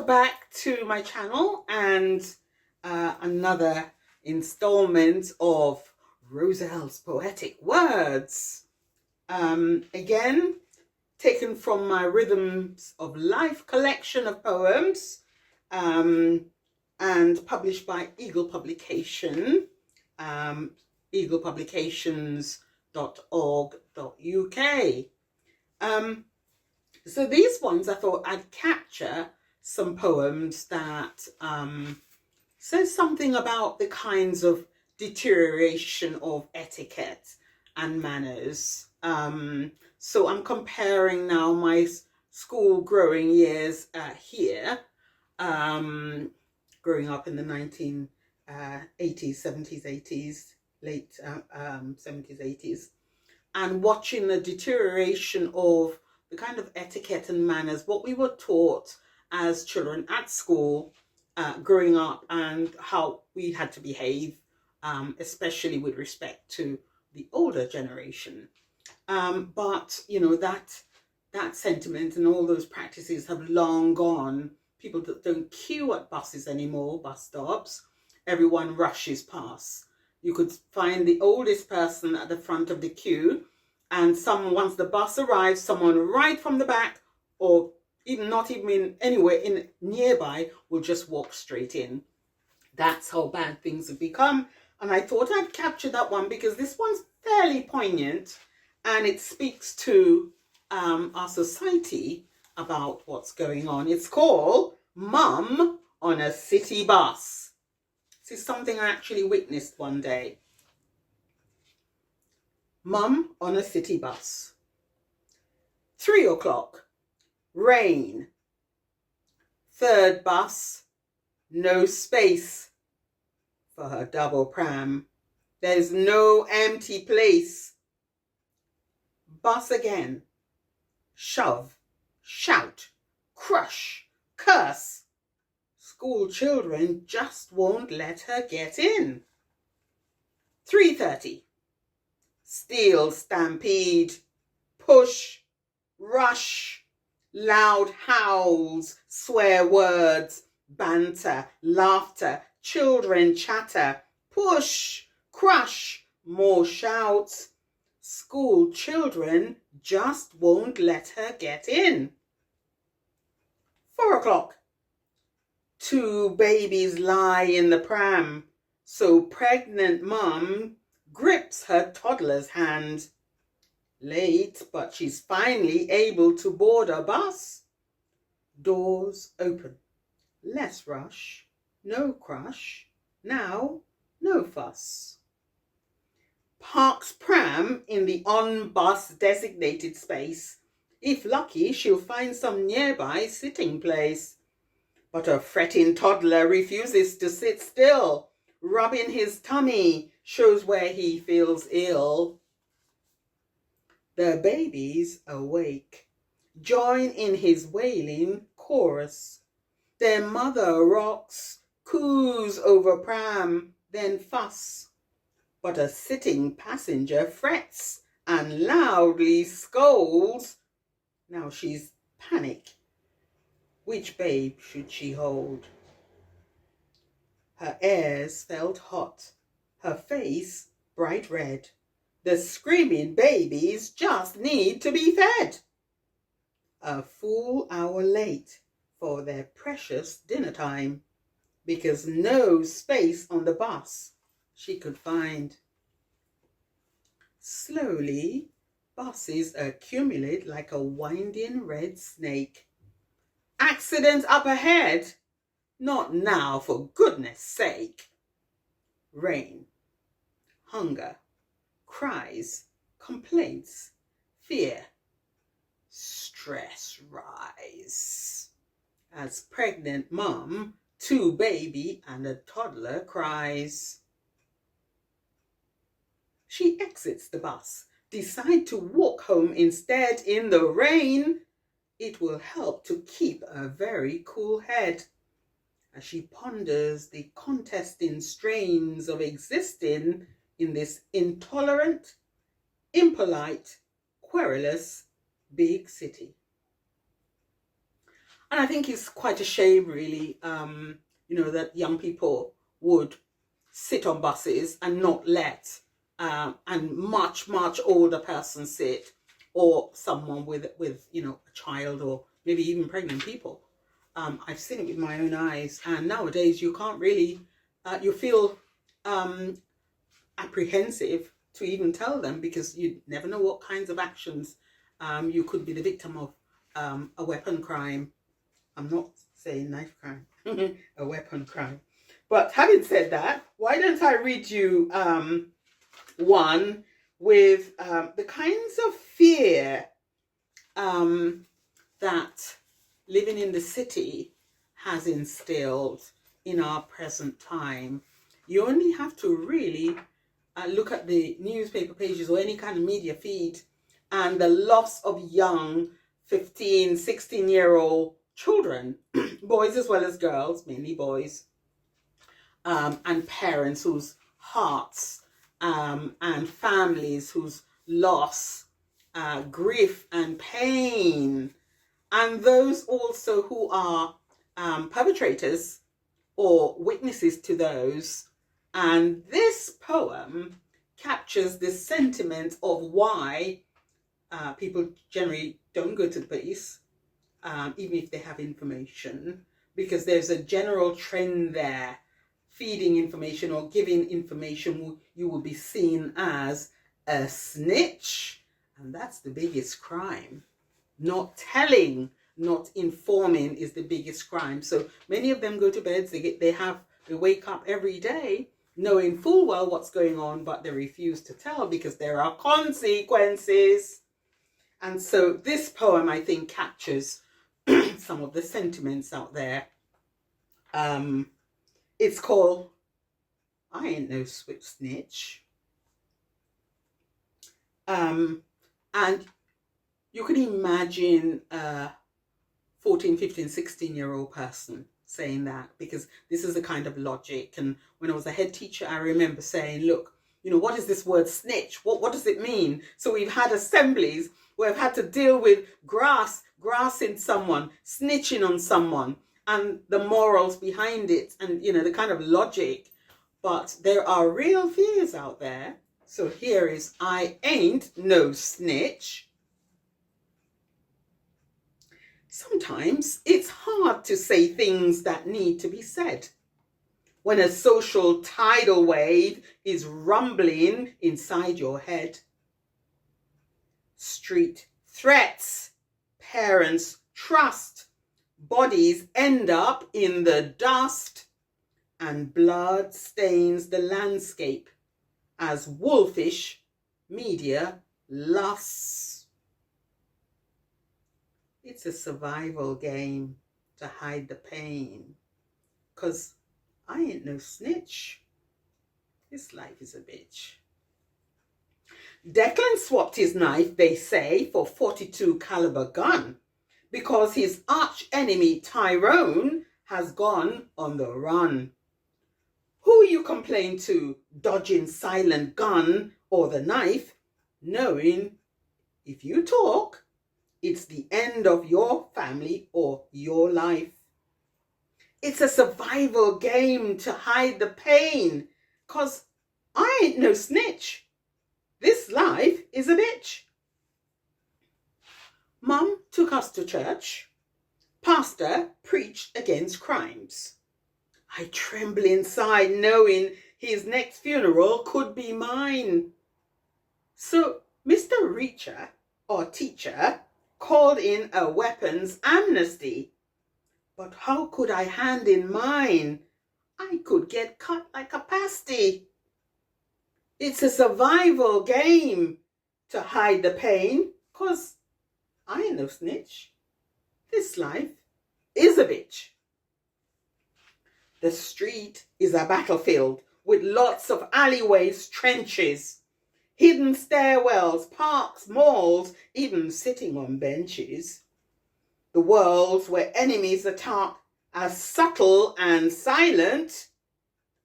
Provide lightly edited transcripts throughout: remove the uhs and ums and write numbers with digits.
back to my channel and another installment of Roselle's Poetic Words. Again, taken from my Rhythms of Life collection of poems and published by Eagle Publication, eaglepublications.org.uk. So these ones I thought I'd capture some poems that says something about the kinds of deterioration of etiquette and manners. So I'm comparing now my school growing years here, growing up in the 1980s, 70s, 80s, late 70s, 80s, and watching the deterioration of the kind of etiquette and manners, what we were taught as children at school, growing up, and how we had to behave, especially with respect to the older generation. But, you know, that sentiment and all those practices have long gone. People don't queue at buses anymore, bus stops. Everyone rushes past. You could find the oldest person at the front of the queue, and once the bus arrives, someone right from the back, or even not even anywhere in nearby, will just walk straight in. That's how bad things have become. And I thought I'd capture that one because this one's fairly poignant, and it speaks to our society about what's going on. It's called Mum on a City Bus. This is something I actually witnessed one day. Mum on a city bus. 3 o'clock. Rain. Third bus. No space for her double pram. There's no empty place. Bus again. Shove. Shout. Crush. Curse. School children just won't let her get in. 3:30. Steel stampede, push, rush, loud howls, swear words, banter, laughter, children chatter, push, crush, more shouts. School children just won't let her get in. 4 o'clock. 2 babies lie in the pram, so pregnant mum grips her toddler's hand. Late, but she's finally able to board a bus. Doors open. Less rush, no crush. Now, no fuss. Parks pram in the on-bus designated space. If lucky, she'll find some nearby sitting place. But a fretting toddler refuses to sit still. Rubbing his tummy shows where he feels ill. The babies awake, join in his wailing chorus. Their mother rocks, coos over pram, then fuss. But a sitting passenger frets and loudly scolds. Now she's panic. Which babe should she hold? Her ears felt hot, her face bright red. The screaming babies just need to be fed. A full hour late for their precious dinner time, because no space on the bus she could find. Slowly, buses accumulate like a winding red snake. Accident up ahead? Not now, for goodness sake. Rain, hunger, cries, complaints, fear, stress rise. As pregnant mum, 2 baby and a toddler cries. She exits the bus, decide to walk home instead in the rain. It will help to keep a very cool head as she ponders the contesting strains of existing in this intolerant, impolite, querulous big city. And I think it's quite a shame, really, that young people would sit on buses and not let and much older person sit, or someone with a child, or maybe even pregnant people. I've seen it with my own eyes, and nowadays you can't really, you feel apprehensive to even tell them, because you never know what kinds of actions you could be the victim of. A weapon crime. I'm not saying knife crime, a weapon crime. But having said that, why don't I read you one with the kinds of fear that living in the city has instilled in our present time. You only have to really look at the newspaper pages or any kind of media feed, and the loss of young 15, 16-year-old children, boys as well as girls, mainly boys, and parents whose hearts and families whose loss, grief and pain, and those also who are perpetrators or witnesses to those. And this poem captures the sentiment of why people generally don't go to the police, even if they have information, because there's a general trend there. Feeding information or giving information, you will be seen as a snitch, and that's the biggest crime. Not telling, not informing is the biggest crime. So many of them go to bed, they wake up every day knowing full well what's going on, but they refuse to tell because there are consequences. And so this poem, I think, captures some of the sentiments out there. It's called I Ain't No Snitch. And you can imagine a 14, 15, 16-year-old person saying that, because this is a kind of logic. And when I was a head teacher, I remember saying, look, what is this word snitch? What does it mean? So we've had assemblies where I've had to deal with grassing someone, snitching on someone, and the morals behind it, and the kind of logic. But there are real fears out there. So here is I Ain't No Snitch. Sometimes it's hard to say things that need to be said when a social tidal wave is rumbling inside your head. Street threats, parents' trust, bodies end up in the dust, and blood stains the landscape as wolfish media lusts. It's a survival game to hide the pain, 'cause I ain't no snitch. This life is a bitch. Declan swapped his knife, they say, for .42 caliber gun because his arch enemy Tyrone has gone on the run. Who you complain to, dodging silent gun or the knife, knowing if you talk, it's the end of your family or your life. It's a survival game to hide the pain, 'cause I ain't no snitch. This life is a bitch. Mum took us to church. Pastor preached against crimes. I tremble inside knowing his next funeral could be mine. So Mr. Reacher, or teacher, called in a weapons amnesty. But how could I hand in mine? I could get cut like a pasty. It's a survival game to hide the pain, 'cause I ain't no snitch. This life is a bitch. The street is a battlefield with lots of alleyways, trenches, hidden stairwells, parks, malls, even sitting on benches. The worlds where enemies attack are subtle and silent,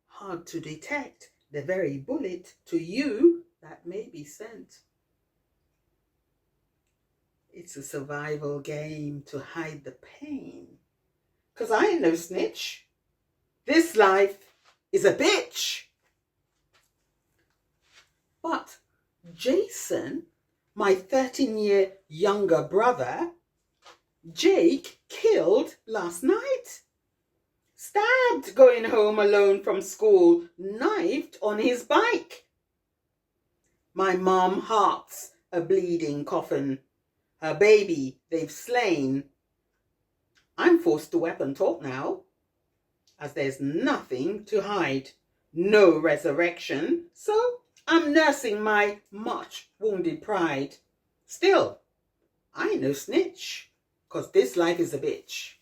hard to detect the very bullet to you that may be sent. It's a survival game to hide the pain, 'cause I ain't no snitch. This life is a bitch. But Jason, my 13-year younger brother, Jake, killed last night. Stabbed going home alone from school, knifed on his bike. My mom heart's a bleeding coffin. Her baby they've slain. I'm forced to weapon talk now, as there's nothing to hide. No resurrection, so I'm nursing my much wounded pride. Still, I ain't no snitch, 'cause this life is a bitch.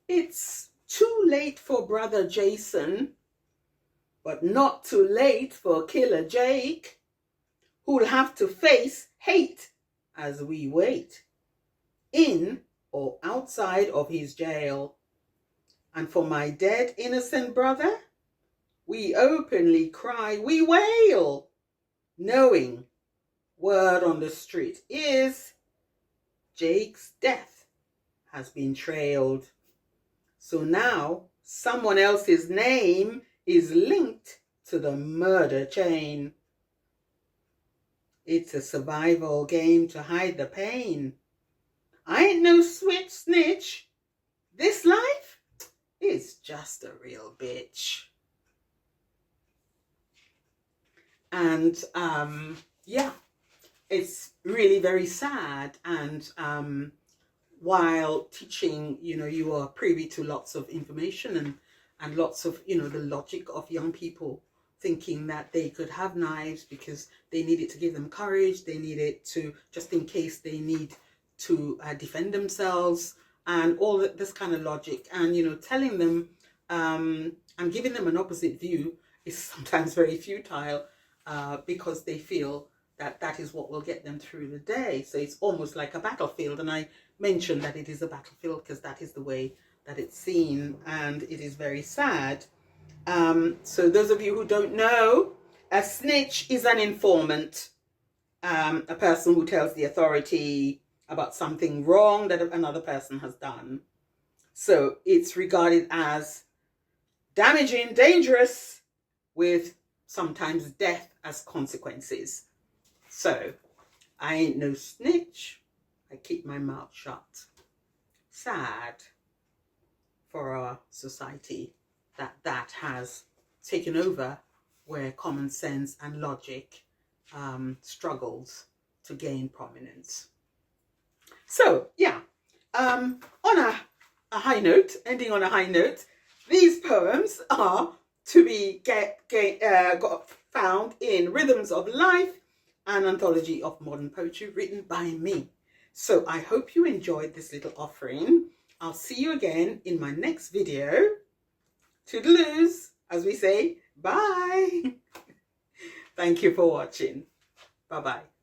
It's too late for brother Jason, but not too late for killer Jake, who'll have to face hate as we wait, in or outside of his jail. And for my dead innocent brother, we openly cry, we wail, knowing word on the street is Jake's death has been trailed. So now someone else's name is linked to the murder chain. It's a survival game to hide the pain. I ain't no snitch. This life is just a real bitch. And yeah, it's really very sad. And while teaching, you are privy to lots of information and lots of, the logic of young people thinking that they could have knives because they need it to give them courage. They need it to, just in case they need to defend themselves, and all this kind of logic. And, telling them and giving them an opposite view is sometimes very futile because they feel that that is what will get them through the day. So it's almost like a battlefield. And I mentioned that it is a battlefield because that is the way that it's seen, and it is very sad. So those of you who don't know, a snitch is an informant, a person who tells the authority about something wrong that another person has done. So it's regarded as damaging, dangerous, with sometimes death as consequences. So I ain't no snitch. I keep my mouth shut. Sad for our society that has taken over, where common sense and logic struggles to gain prominence. So yeah, on a high note, ending on a high note, these poems are to be found in Rhythms of Life, an anthology of modern poetry written by me. So I hope you enjoyed this little offering. I'll see you again in my next video. Toodaloos, as we say. Bye. Thank you for watching. Bye-bye.